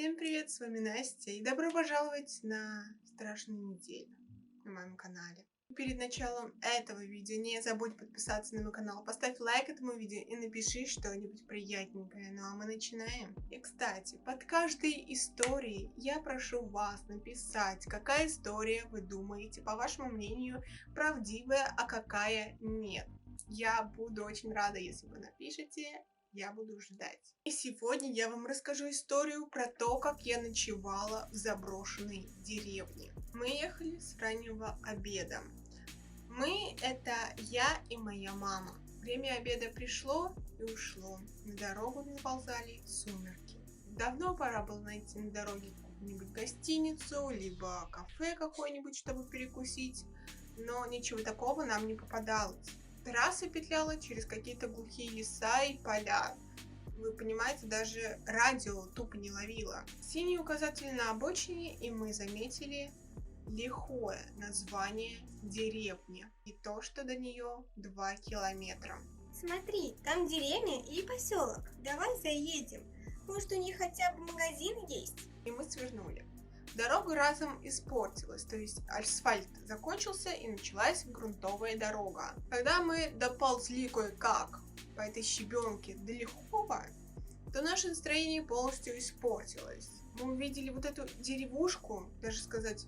Всем привет, с вами Настя, и добро пожаловать на страшную неделю на моем канале. Перед началом этого видео не забудь подписаться на мой канал, поставь лайк этому видео и напиши что-нибудь приятненькое. Ну а мы начинаем. И кстати, под каждой историей я прошу вас написать, какая история вы думаете, по вашему мнению, правдивая, а какая нет. Я буду очень рада, если вы напишите. Я буду ждать. И сегодня я вам расскажу историю про то, как я ночевала в заброшенной деревне. Мы ехали с раннего обеда. Мы — это я и моя мама. Время обеда пришло и ушло. На дорогу наползали сумерки. Давно пора было найти на дороге какую-нибудь гостиницу, либо кафе какое-нибудь, чтобы перекусить. Но ничего такого нам не попадалось. Трасса петляла через какие-то глухие леса и поля. Вы понимаете, даже радио тупо не ловило. Синий указатель на обочине, и мы заметили лихое название деревни. И то, что до нее 2 километра. Смотри, там деревня и поселок. Давай заедем. Может, у них хотя бы магазин есть? И мы свернули. Дорога разом испортилась, то есть асфальт закончился и началась грунтовая дорога. Когда мы доползли кое-как по этой щебенке до Лихова, то наше настроение полностью испортилось. Мы увидели вот эту деревушку, даже сказать,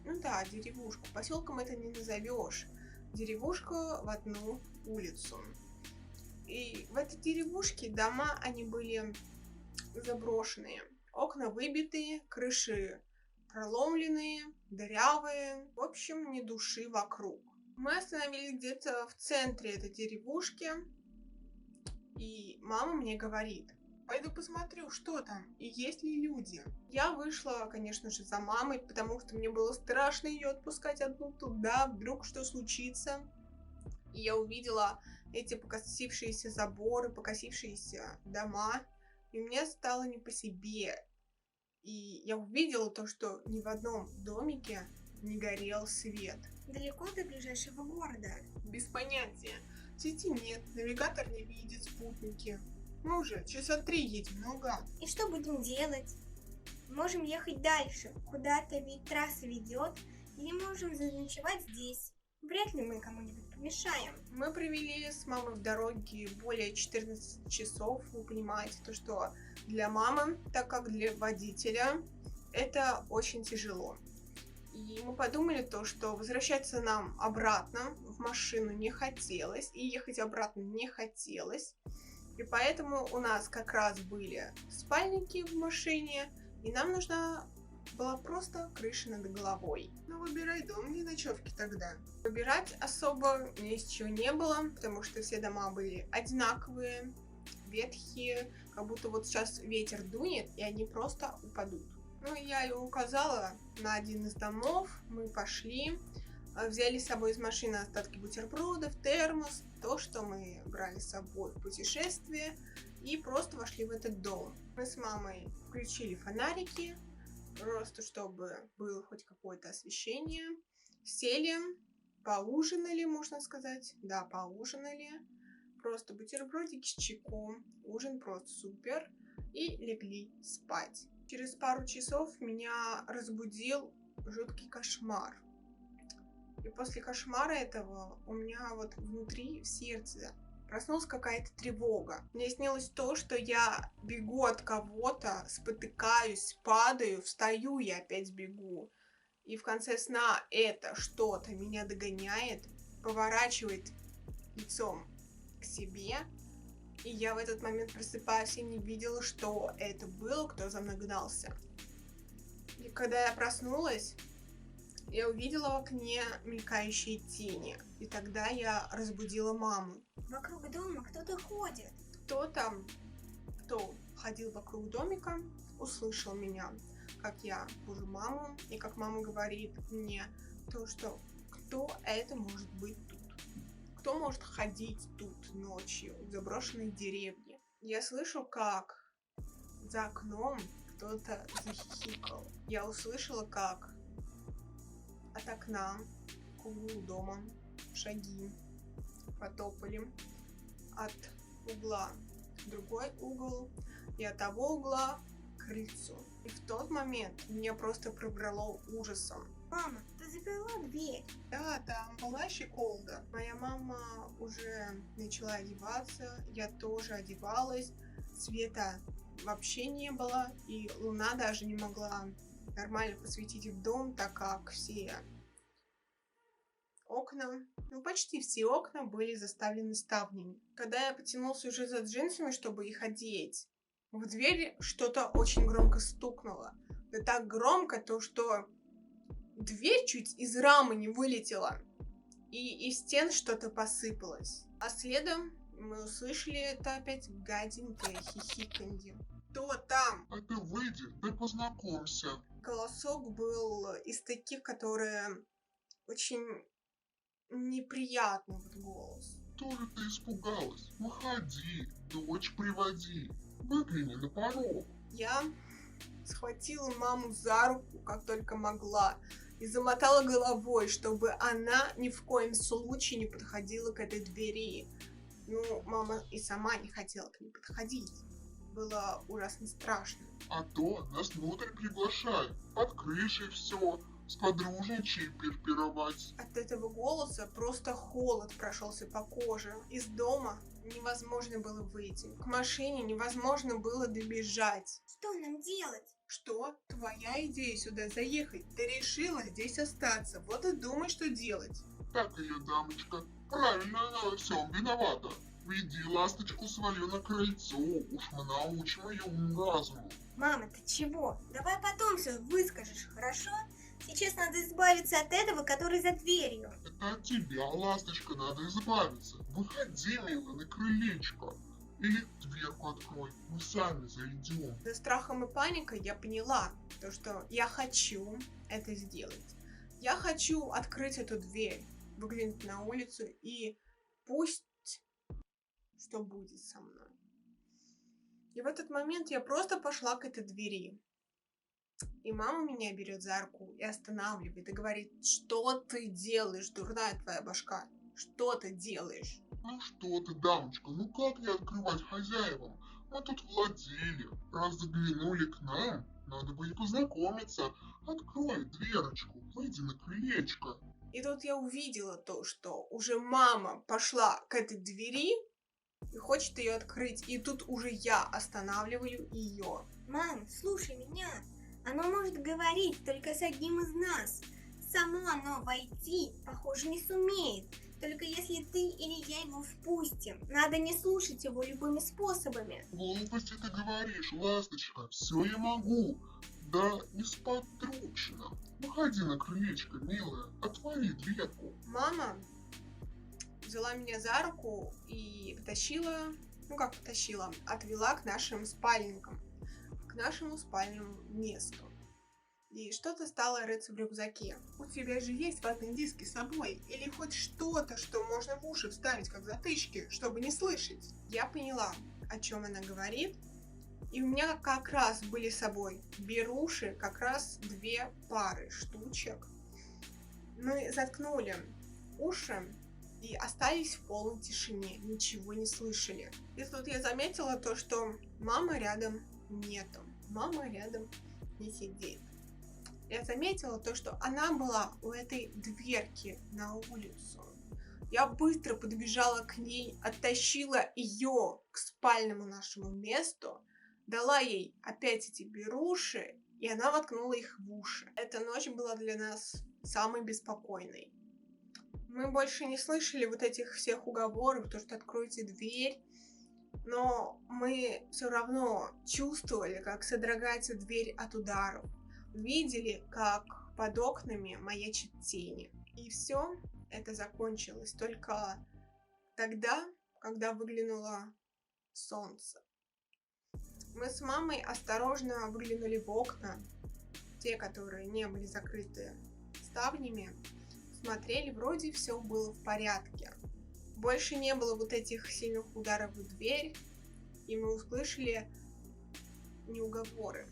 деревушку, поселком это не назовешь, деревушку в одну улицу. И в этой деревушке дома, они были заброшенные. Окна выбитые, крыши проломленные, дырявые. В общем, ни души вокруг. Мы остановились где-то в центре этой деревушки. И мама мне говорит: пойду посмотрю, что там и есть ли люди. Я вышла, конечно же, за мамой, потому что мне было страшно ее отпускать одну туда, вдруг что случится. И я увидела эти покосившиеся заборы, покосившиеся дома. И мне стало не по себе. И я увидела то, что ни в одном домике не горел свет. Далеко до ближайшего города? Без понятия. Сети нет, навигатор не видит, спутники. Мы уже часа 3 едем наугад. И что будем делать? Можем ехать дальше. Куда-то ведь трасса ведет. Или можем заночевать здесь. Вряд ли мы кому-нибудь помешаем. Мы провели с мамой в дороге более 14 часов. Вы понимаете, то, что для мамы, так как для водителя, это очень тяжело. И мы подумали то, что возвращаться нам обратно в машину не хотелось, и ехать обратно не хотелось. И поэтому у нас как раз были спальники в машине, и нам нужна была просто крыша над головой. Ну, выбирай дом для ночевки тогда. Выбирать особо мне из чего не было, потому что все дома были одинаковые, ветхие, как будто вот сейчас ветер дунет, и они просто упадут. Ну, я ей указала на один из домов, мы пошли, взяли с собой из машины остатки бутербродов, термос, то, что мы брали с собой в путешествие, и просто вошли в этот дом. Мы с мамой включили фонарики, просто чтобы было хоть какое-то освещение. Сели, поужинали, можно сказать. Да, поужинали. Просто бутербродики с чайком. Ужин просто супер. И легли спать. Через пару часов меня разбудил жуткий кошмар. И после кошмара этого у меня вот внутри, в сердце, проснулась какая-то тревога. Мне снилось то, что я бегу от кого-то, спотыкаюсь, падаю, встаю и опять бегу. И в конце сна это что-то меня догоняет, поворачивает лицом к себе. И я в этот момент просыпаюсь и не видела, что это было, кто за мной гнался. И когда я проснулась, я увидела в окне мелькающие тени. И тогда я разбудила маму. Вокруг дома кто-то ходит. Кто ходил вокруг домика, услышал меня, как я бужу маму, и как мама говорит мне то, что кто это может быть тут? Кто может ходить тут ночью в заброшенной деревне? Я слышу, как за окном кто-то захихикал. Я услышала, как от окна к углу дома шаги потопали от угла в другой угол, и от того угла к крыльцо. И в тот момент меня просто пробрало ужасом. Мама, ты заперла дверь? Да, там была щеколда. Моя мама уже начала одеваться, я тоже одевалась. Света вообще не было, и луна даже не могла нормально посветить в дом, так как все окна, почти все окна были заставлены ставнями. Когда я потянулся уже за джинсами, чтобы их одеть, в дверь что-то очень громко стукнуло. Да так громко, то что дверь чуть из рамы не вылетела, и из стен что-то посыпалось. А следом мы услышали это опять гаденькое хихиканье. Кто там? А ты выйди, да познакомься. Голосок был из таких, которые очень неприятный вот голос. Тоже ты испугалась? Выходи, дочь приводи. Выгляни на порог. Я схватила маму за руку, как только могла, и замотала головой, чтобы она ни в коем случае не подходила к этой двери. Мама и сама не хотела к ней подходить. Было ужасно страшно. А то нас внутрь приглашают. Под крышей все. Сподружничай пировать. От этого голоса просто холод прошелся по коже. Из дома невозможно было выйти. К машине невозможно было добежать. Что нам делать? Что? Твоя идея сюда заехать? Ты решила здесь остаться. Вот и думай, что делать. Так ее, дамочка. Правильно она во всем виновата. Веди ласточку свою на крыльцо. Уж мы научим ее уму-разуму. Мама, ты чего? Давай потом все выскажешь, хорошо? Сейчас надо избавиться от этого, который за дверью. Это от тебя, ласточка, надо избавиться. Выходи, милая, на крылечко. Или дверку открой, мы сами зайдем. За страхом и паникой я поняла, то, что я хочу это сделать. Я хочу открыть эту дверь, выглянуть на улицу и пусть что будет со мной. И в этот момент я просто пошла к этой двери. И мама меня берет за руку и останавливает, и говорит: что ты делаешь, дурная твоя башка? Что ты делаешь? Ну что ты, дамочка, ну как не открывать хозяевам? Мы тут владели, раз заглянули к нам, надо бы и познакомиться. Открой дверочку, выйди на крылечко. И тут я увидела то, что уже мама пошла к этой двери и хочет ее открыть, и тут уже я останавливаю ее. Мам, слушай меня. Оно может говорить только с одним из нас. Само оно войти, похоже, не сумеет. Только если ты или я его впустим. Надо не слушать его любыми способами. Глупости ты говоришь, ласточка, все я могу. Да несподручно. Выходи на крылечко, милая, отвори дверку. Мама взяла меня за руку и потащила, отвела к нашим спальникам, к нашему спальному месту. И что-то стало рыться в рюкзаке. У тебя же есть ватные диски с собой? Или хоть что-то, что можно в уши вставить, как затычки, чтобы не слышать? Я поняла, о чем она говорит. И у меня как раз были с собой беруши, как раз 2 пары штучек. Мы заткнули уши и остались в полной тишине, ничего не слышали. И тут я заметила то, что мамы рядом нету. Мама рядом не сидит. Я заметила то, что она была у этой дверки на улицу. Я быстро подбежала к ней, оттащила ее к спальному нашему месту, дала ей опять эти беруши, и она воткнула их в уши. Эта ночь была для нас самой беспокойной. Мы больше не слышали вот этих всех уговоров, то, что откройте дверь, но мы все равно чувствовали, как содрогается дверь от ударов. Видели, как под окнами маячат тени. И все это закончилось только тогда, когда выглянуло солнце. Мы с мамой осторожно выглянули в окна, те, которые не были закрыты ставнями, смотрели, вроде все было в порядке. Больше не было вот этих сильных ударов в дверь, и мы услышали не уговоры,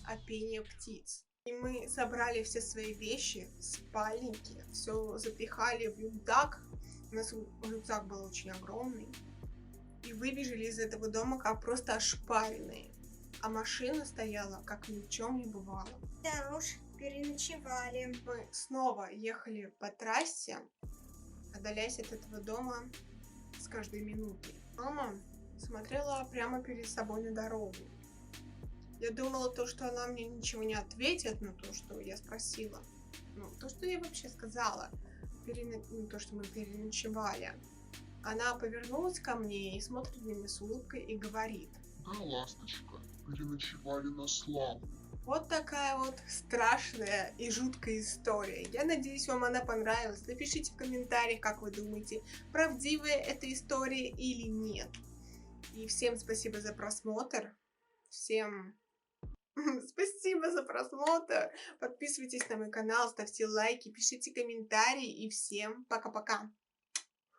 а пение птиц. И мы собрали все свои вещи, спальники, все запихали в рюкзак. У нас рюкзак был очень огромный. И выбежали из этого дома как просто ошпаренные. а машина стояла, как ни в чем не бывало. Да уж, переночевали. Мы снова ехали по трассе, отдаляясь от этого дома с каждой минутой. Мама смотрела прямо перед собой на дорогу. Я думала, то, что она мне ничего не ответит на то, что я спросила. Ну, то, что я вообще сказала, то, что мы переночевали. Она повернулась ко мне и смотрит на меня с улыбкой и говорит: Да, ласточка, переночевали на славу. вот такая вот страшная и жуткая история. Я надеюсь, вам она понравилась. Напишите в комментариях, как вы думаете, правдивая эта история или нет. И всем спасибо за просмотр. Всем спасибо за просмотр. Подписывайтесь на мой канал, ставьте лайки, пишите комментарии. И всем пока-пока.